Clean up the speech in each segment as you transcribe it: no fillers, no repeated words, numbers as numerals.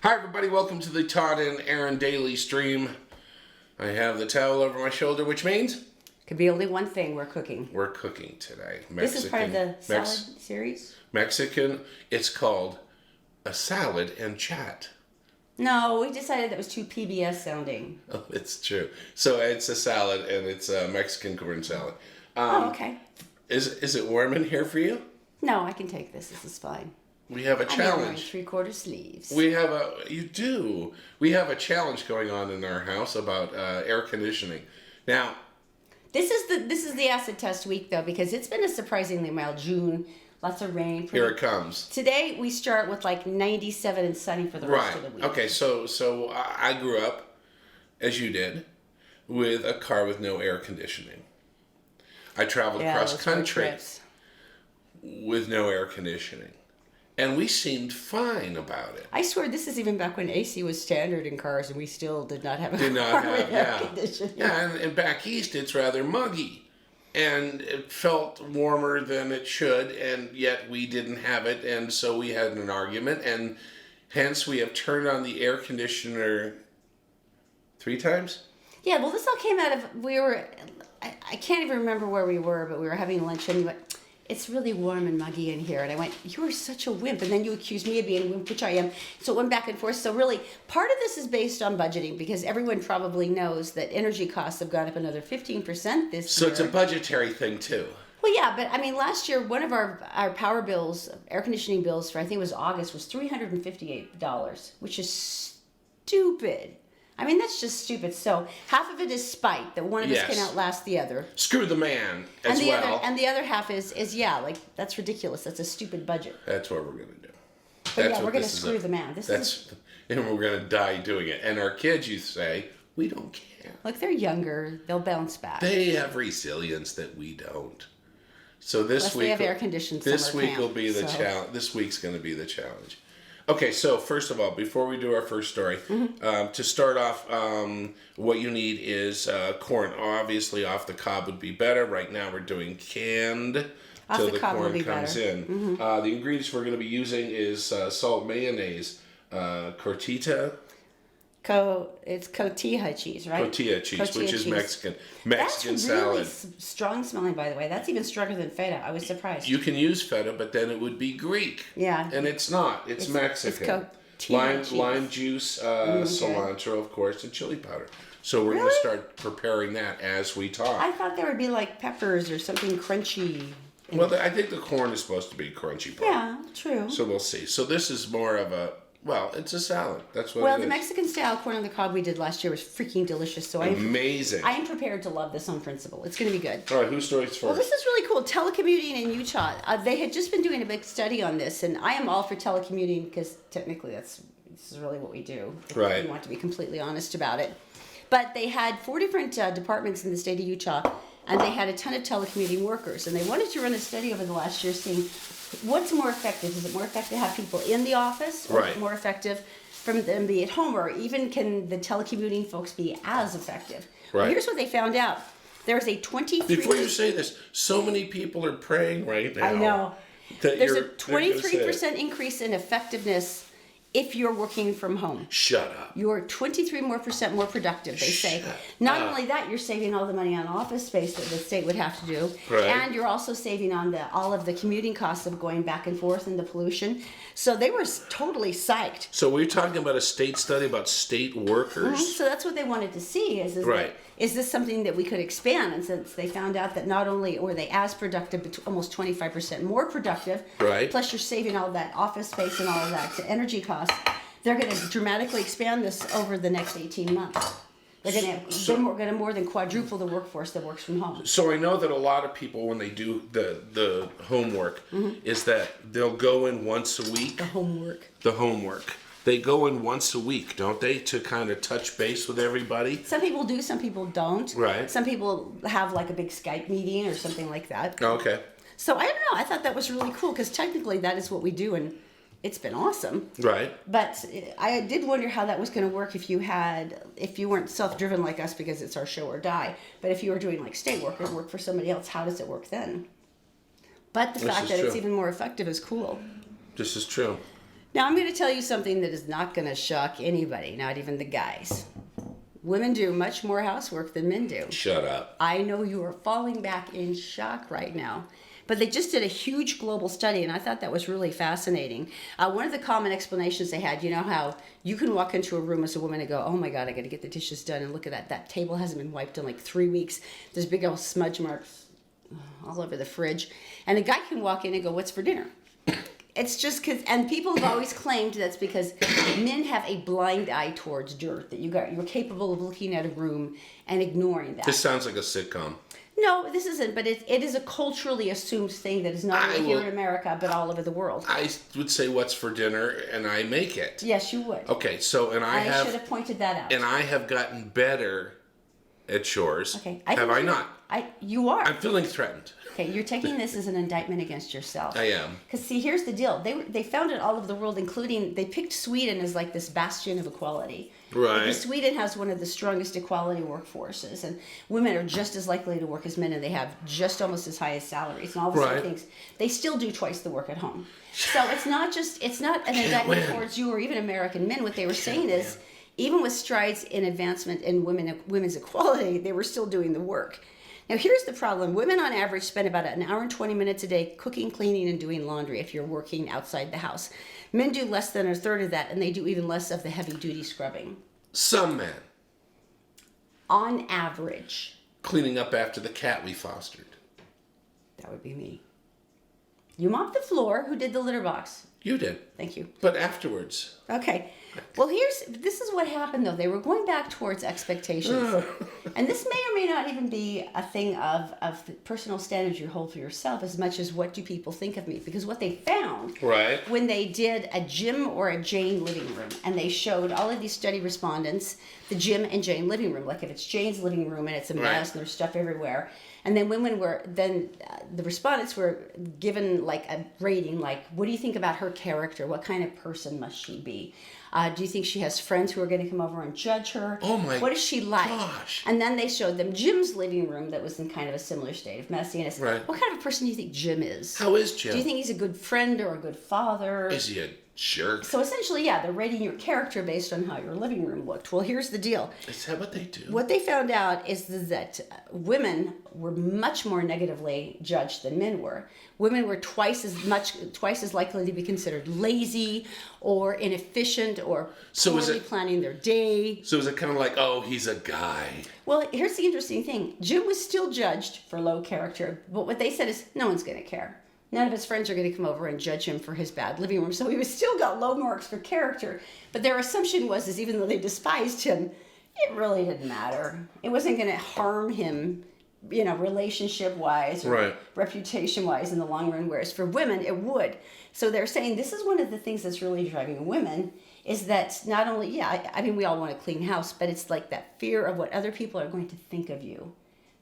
Hi everybody, welcome to the Todd and Erin daily stream. I have the towel over my shoulder, which means Could be only one thing, we're cooking. we're cooking today. This is part of the salad series? Mexican, it's called a salad and chat. No, we decided that was too PBS sounding. Oh, it's true. So it's a salad and it's a Mexican corn salad. Okay. Is it warm in here for you? No, I can take this. This is fine. We have a I'm wearing challenge. 3/4 sleeves. We have a challenge going on in our house about air conditioning. Now, This is the acid test week though, because it's been a surprisingly mild June. Lots of rain. here it comes. Today we start with like 97 and sunny for the rest of the week. Okay, so I grew up, as you did, with a car with no air conditioning. I traveled cross country with no air conditioning. And we seemed fine about it. I swear this is even back when AC was standard in cars and we still did not have air conditioning. Yeah, and back east it's rather muggy. And it felt warmer than it should, and yet we didn't have it, and so we had an argument, and hence we have turned on the air conditioner 3 times? Yeah, well, this all came out of, I can't even remember where we were, but we were having lunch and you went, it's really warm and muggy in here. And I went, you are such a wimp. And then you accused me of being a wimp, which I am. So it went back and forth. So really, part of this is based on budgeting because everyone probably knows that energy costs have gone up another 15% this year. So it's a budgetary thing too. Well, yeah, but I mean, last year, one of our power bills, air conditioning bills for, I think it was August, was $358, which is stupid. I mean, that's just stupid. So half of it is spite that one of us can outlast the other. Screw the man as and well. And the other half is like, that's ridiculous. That's a stupid budget. That's what we're going to do. But yeah, we're going to screw the man. And we're going to die doing it. And our kids, you say, we don't care. Look, they're younger. They'll bounce back. They have resilience that we don't. So this week, they have air-conditioned this summer week camp, will be the challenge. This week's going to be the challenge. Okay, so first of all, before we do our first story, to start off, what you need is corn. Obviously, off the cob would be better. Right now, we're doing canned till the corn comes in. The ingredients we're going to be using is salt, mayonnaise, cortita. It's cotija cheese, right? Cotija cheese, which is Mexican That's salad. really strong smelling, by the way. That's even stronger than feta. I was surprised. You can use feta, but then it would be Greek. Yeah. And it's not. It's Mexican. It's lime juice, cilantro, of course, and chili powder. So we're going to start preparing that as we talk. I thought there would be like peppers or something crunchy. Well, I think the corn is supposed to be crunchy. Yeah, true. So we'll see. So this is more of a, it's a salad. That's what it is. Well, the Mexican style corn on the cob we did last year was freaking delicious. So amazing. I am prepared to love this on principle. It's going to be good. All right, whose story's first? Well, this is really cool. Telecommuting in Utah. They had just been doing a big study on this, and I am all for telecommuting because technically this is really what we do. Right. If you want to be completely honest about it. But they had 4 different departments in the state of Utah, and they had a ton of telecommuting workers. And they wanted to run a study over the last year seeing what's more effective. Is it more effective to have people in the office, or is it more effective from them be at home, or even can the telecommuting folks be as effective? Right. Well, here's what they found out. There's a 23%... Before you say this, so many people are praying right now. I know. There's a 23% increase in effectiveness if you're working from home. Shut up. You're 23% more productive, they say. Not only that, you're saving all the money on office space that the state would have to do. Right. And you're also saving on all of the commuting costs of going back and forth and the pollution. So they were totally psyched. So we're talking about a state study about state workers? So that's what they wanted to see. Is this something that we could expand? And since they found out that not only were they as productive, but almost 25% more productive, plus you're saving all that office space and all of that energy costs, they're going to dramatically expand this over the next 18 months. They're going to more than quadruple the workforce that works from home. So I know that a lot of people, when they do the homework, is that they'll go in once a week. The homework. They go in once a week, don't they, to kind of touch base with everybody? Some people do, some people don't. Right. Some people have like a big Skype meeting or something like that. Okay. So I don't know. I thought that was really cool because technically that is what we do, and it's been awesome. Right. But I did wonder how that was going to work if you weren't self-driven like us because it's our show or die. But if you were doing like state work or work for somebody else, how does it work then? But the fact that it's even more effective is cool. This is true. Now, I'm going to tell you something that is not going to shock anybody, not even the guys. Women do much more housework than men do. Shut up. I know you are falling back in shock right now. But they just did a huge global study, and I thought that was really fascinating. One of the common explanations they had, you know how you can walk into a room as a woman and go, oh my God, I got to get the dishes done, and look at that. That table hasn't been wiped in like 3 weeks. There's big old smudge marks all over the fridge. And a guy can walk in and go, what's for dinner? It's just because, and people have always claimed that's because men have a blind eye towards dirt, that you're capable of looking at a room and ignoring that. This sounds like a sitcom. No, this isn't, but it is a culturally assumed thing that is not only here in America, but all over the world. I would say what's for dinner, and I make it. Yes, you would. Okay, so, I should have pointed that out. And I have gotten better at chores. Okay. Have I not? You are. I'm feeling threatened. Okay, you're taking this as an indictment against yourself. I am. Because, see, here's the deal. They found it all over the world, including, they picked Sweden as like this bastion of equality. Right. Because Sweden has one of the strongest equality workforces, and women are just as likely to work as men, and they have just almost as high as salaries and all these other things. They still do twice the work at home. So it's not an indictment towards you or even American men. What they were saying is, even with strides in advancement in women's equality, they were still doing the work. Now, here's the problem. Women, on average, spend about an hour and 20 minutes a day cooking, cleaning, and doing laundry if you're working outside the house. Men do less than a third of that, and they do even less of the heavy-duty scrubbing. Some men. On average. Cleaning up after the cat we fostered. That would be me. You mopped the floor. Who did the litter box? You did. Thank you. But afterwards. Okay. Well, this is what happened, though. They were going back towards expectations. And this may or may not even be a thing of the personal standards you hold for yourself as much as what do people think of me. Because what they found when they did a Jim or a Jane living room, and they showed all of these study respondents the Jim and Jane living room. Like if it's Jane's living room and it's a mess and there's stuff everywhere. And then the respondents were given like a rating, like, what do you think about her character? What kind of person must she be? Do you think she has friends who are going to come over and judge her? Oh my What is she like? gosh. And then they showed them Jim's living room that was in kind of a similar state of messiness. Right. What kind of a person do you think Jim is? How is Jim? Do you think he's a good friend or a good father? Is he a jerk? So essentially, they're rating your character based on how your living room looked. Well, here's the deal. Is that what they do? What they found out is that women were much more negatively judged than men were. Women were twice as likely to be considered lazy or inefficient or poorly planning their day. So is it kind of like, oh, he's a guy? Well, here's the interesting thing. Jim was still judged for low character, but what they said is no one's going to care. None of his friends are going to come over and judge him for his bad living room. So he was still got low marks for character. But their assumption was even though they despised him, it really didn't matter. It wasn't going to harm him, relationship-wise or reputation-wise in the long run, whereas for women, it would. So they're saying this is one of the things that's really driving women is that not only, we all want a clean house, but it's like that fear of what other people are going to think of you.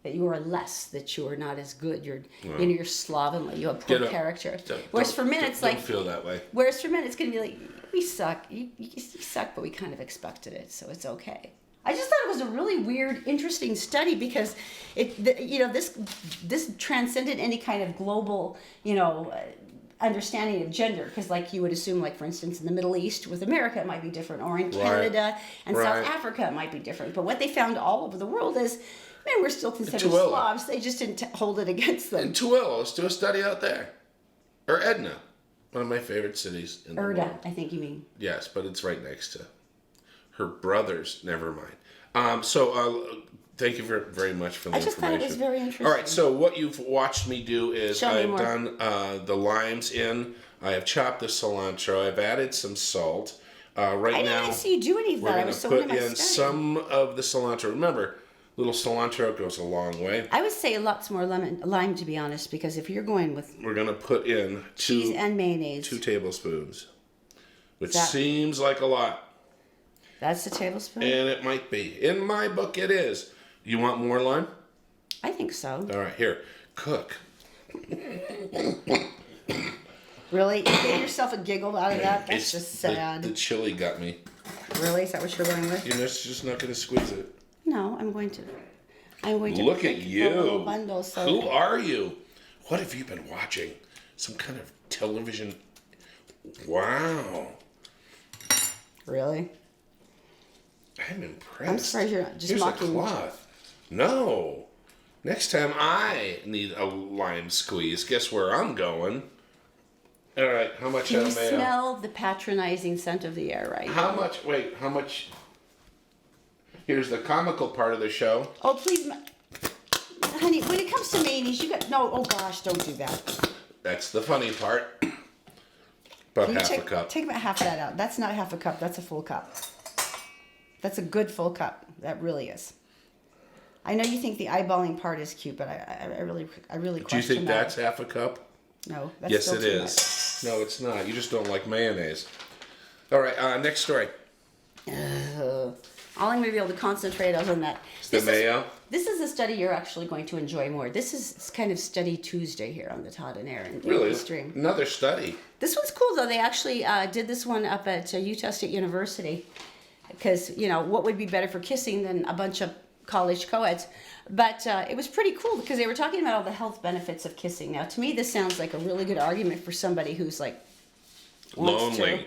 That you are less, that you are not as good. You're slovenly. You have poor character. Whereas for men, it's like don't feel that way. Whereas for men, it's going to be like we suck. You suck, but we kind of expected it, so it's okay. I just thought it was a really weird, interesting study because this transcended any kind of global understanding of gender, because like you would assume, like for instance in the Middle East with America it might be different, or in Canada and South Africa it might be different. But what they found all over the world is we're still considered Slavs. They just didn't hold it against them. In Tooele, let's do a study out there. Or Edna, one of my favorite cities in the world. I think you mean. Yes, but it's right next to her brother's. Never mind. Thank you very much for the information. I just thought it was very interesting. All right, so what you've watched me do is I've done the limes in. I have chopped the cilantro. I've added some salt. I didn't see you do any of that. We're going to put in some of the cilantro. Remember, little cilantro goes a long way. I would say lots more lime, to be honest, because if you're going with... We're going to put in cheese and mayonnaise. 2 tablespoons, which seems like a lot. That's a tablespoon? And it might be. In my book, it is. You want more lime? I think so. All right, here. Cook. Really? You gave yourself a giggle out of that? That's just sad. The chili got me. Really? Is that what you're going with? You're just not going to squeeze it. No, I'm going to look at you. Little bundle, Who are you? What have you been watching? Some kind of television Wow. Really? I'm impressed. I'm surprised you're not just Here's mocking. a cloth. No. Next time I need a lime squeeze, guess where I'm going? All right, how much Can you mayo? smell the patronizing scent of the air right How now? much? Wait, how much? Here's the comical part of the show. Oh, please, honey, when it comes to mayonnaise, you got, no, oh gosh, don't do that. That's the funny part. About Can you half a cup. Take about half of that out. That's not half a cup, that's a full cup. That's a good full cup. That really is. I know you think the eyeballing part is cute, but I really question Do you think that. that's half a cup? No, that's Yes, still it too is. No, it's not. You just don't like mayonnaise. All right, next story. All I'm going to be able to concentrate on that. The mayo? This is a study you're actually going to enjoy more. This is kind of Study Tuesday here on the Todd and Erin Really? stream. Another study. This one's cool, though. They actually did this one up at Utah State University. Because, what would be better for kissing than a bunch of college co-eds? But it was pretty cool because they were talking about all the health benefits of kissing. Now, to me, this sounds like a really good argument for somebody who's like Lonely.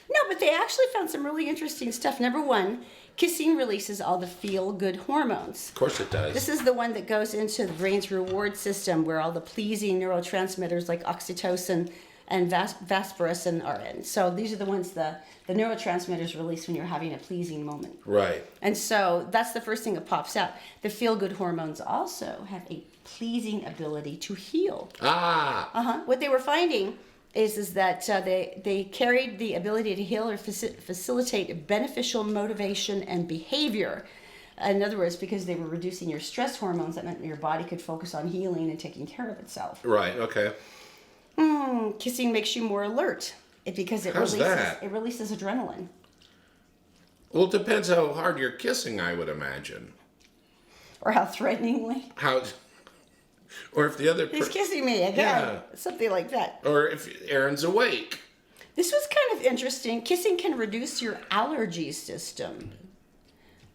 No, but they actually found some really interesting stuff. Number one, kissing releases all the feel-good hormones. Of course it does. This is the one that goes into the brain's reward system where all the pleasing neurotransmitters like oxytocin and vasopressin are in. So these are the ones the neurotransmitters release when you're having a pleasing moment. Right. And so that's the first thing that pops out. The feel-good hormones also have a pleasing ability to heal. Ah. What they were finding is that they carried the ability to heal or facilitate beneficial motivation and behavior. In other words, because they were reducing your stress hormones, that meant your body could focus on healing and taking care of itself. Right, okay. Kissing makes you more alert because it releases adrenaline. Well, it depends how hard you're kissing, I would imagine. Or how threateningly. Or if the other He's kissing me again. Yeah. Something like that. Or if Erin's awake. This was kind of interesting. Kissing can reduce your allergy system.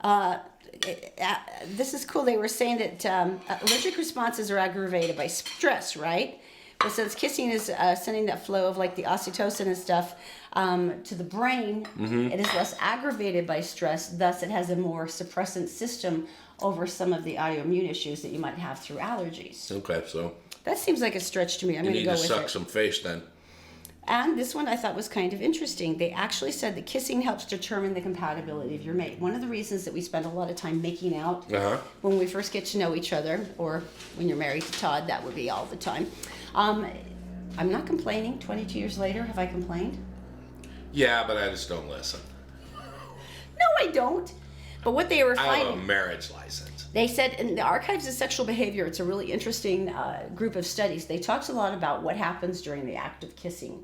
This is cool. They were saying that allergic responses are aggravated by stress, right? But since kissing is sending that flow of like the oxytocin and stuff to the brain, it is less aggravated by stress. Thus, it has a more suppressant system over some of the autoimmune issues that you might have through allergies. Okay, so That seems like a stretch to me. I'm going to go with it. You need to suck some face then. And this one I thought was kind of interesting. They actually said that kissing helps determine the compatibility of your mate. One of the reasons that we spend a lot of time making out when we first get to know each other, or when you're married to Todd, that would be all the time. I'm not complaining. 22 years later, have I complained? Yeah, but I just don't listen. No, I don't. But what they were finding... I have a marriage license. They said in the Archives of Sexual Behavior, it's a really interesting group of studies. They talked a lot about what happens during the act of kissing,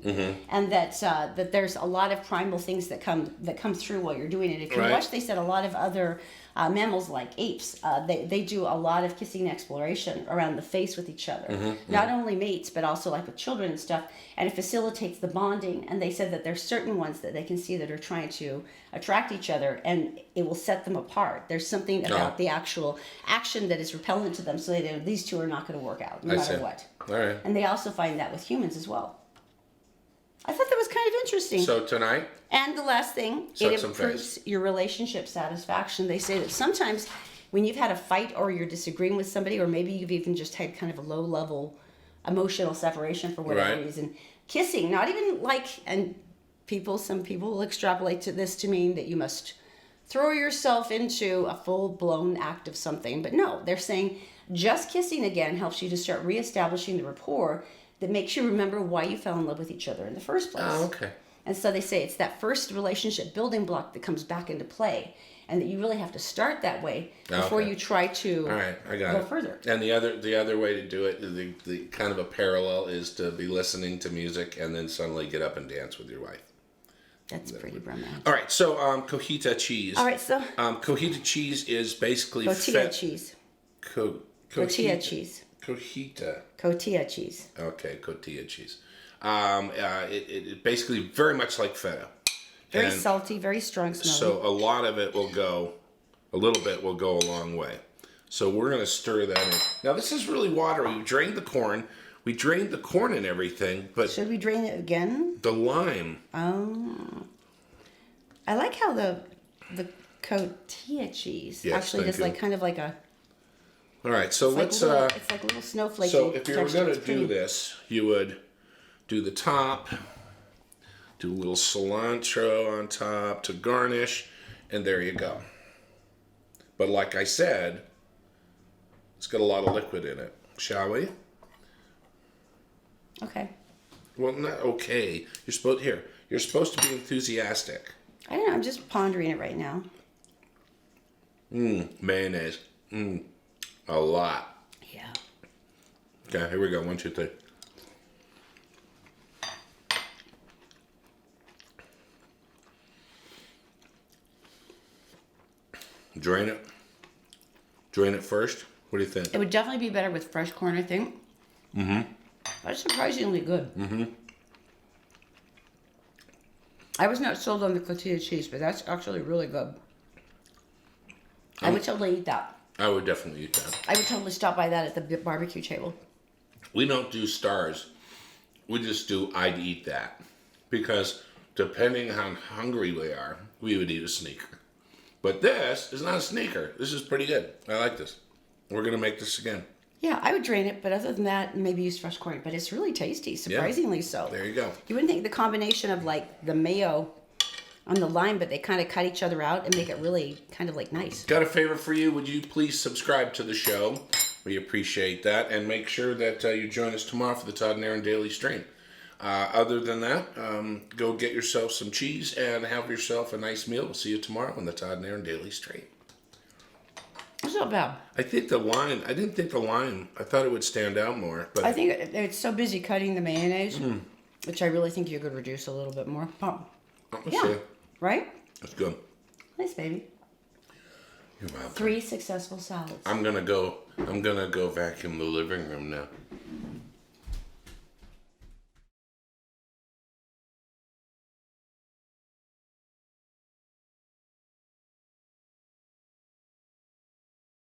and that there's a lot of primal things that come through while you're doing it. If you watch, they said a lot of other mammals like apes, they do a lot of kissing exploration around the face with each other. Not only mates, but also like with children and stuff. And it facilitates the bonding. And they said that there's certain ones that they can see that are trying to attract each other, and it will set them apart. There's something about the actual action that is repellent to them, so these two are not going to work out no matter what. All right. And they also find that with humans as well. I thought that was kind of interesting. So tonight? And the last thing, it improves your relationship satisfaction. They say that sometimes when you've had a fight or you're disagreeing with somebody, or maybe you've even just had kind of a low-level emotional separation for whatever reason, kissing, not even like, and some people will extrapolate this to mean that you must throw yourself into a full-blown act of something. But no, they're saying just kissing again helps you to start reestablishing the rapport that makes you remember why you fell in love with each other in the first place. Oh, okay. And so they say it's that first relationship building block that comes back into play, and that you really have to start that way before you try to go further. And the other way to do it, the kind of a parallel, is to be listening to music and then suddenly get up and dance with your wife. That's pretty romantic. All right, so cojita cheese. All right, so cojita cheese is basically cotija cheese. Cotija cheese. Cotija cheese. Okay, cotija cheese. It basically very much like feta. Very salty, very strong smelling. So a little bit will go a long way. So we're going to stir that in. Now this is really watery. You drain the corn. We drained the corn and everything, but... Should we drain it again? The lime. Oh. I like how the cotija cheese actually just like kind of like a... All right, so let's... it's like little snowflakes. So if you were going to do this, you would do the top, do a little cilantro on top to garnish, and there you go. But like I said, it's got a lot of liquid in it. Shall we? Okay. Well, not okay. You're supposed to be enthusiastic. I don't know. I'm just pondering it right now. Mayonnaise. A lot. Yeah. Okay, here we go. 1, 2, 3. Drain it. Drain it first. What do you think? It would definitely be better with fresh corn, I think. Mm-hmm. That's surprisingly good. Mm-hmm. I was not sold on the cotija cheese, but that's actually really good. I would totally eat that. I would definitely eat that. I would totally stop by that at the barbecue table. We don't do stars. We just do I'd eat that. Because depending on how hungry we are, we would eat a sneaker. But this is not a sneaker. This is pretty good. I like this. We're going to make this again. Yeah, I would drain it, but other than that, maybe use fresh corn. But it's really tasty, surprisingly so. There you go. You wouldn't think the combination of like the mayo on the lime, but they kind of cut each other out and make it really kind of like nice. Got a favor for you. Would you please subscribe to the show? We appreciate that. And make sure that you join us tomorrow for the Todd and Erin Daily Stream. Other than that, go get yourself some cheese and have yourself a nice meal. We'll see you tomorrow on the Todd and Erin Daily Stream. It's not bad. I didn't think the lime, I thought it would stand out more. But I think it's so busy cutting the mayonnaise, which I really think you could reduce a little bit more. Oh. Let's see. Right? That's good. Nice, baby. You're welcome. 3 successful salads. I'm gonna go vacuum the living room now.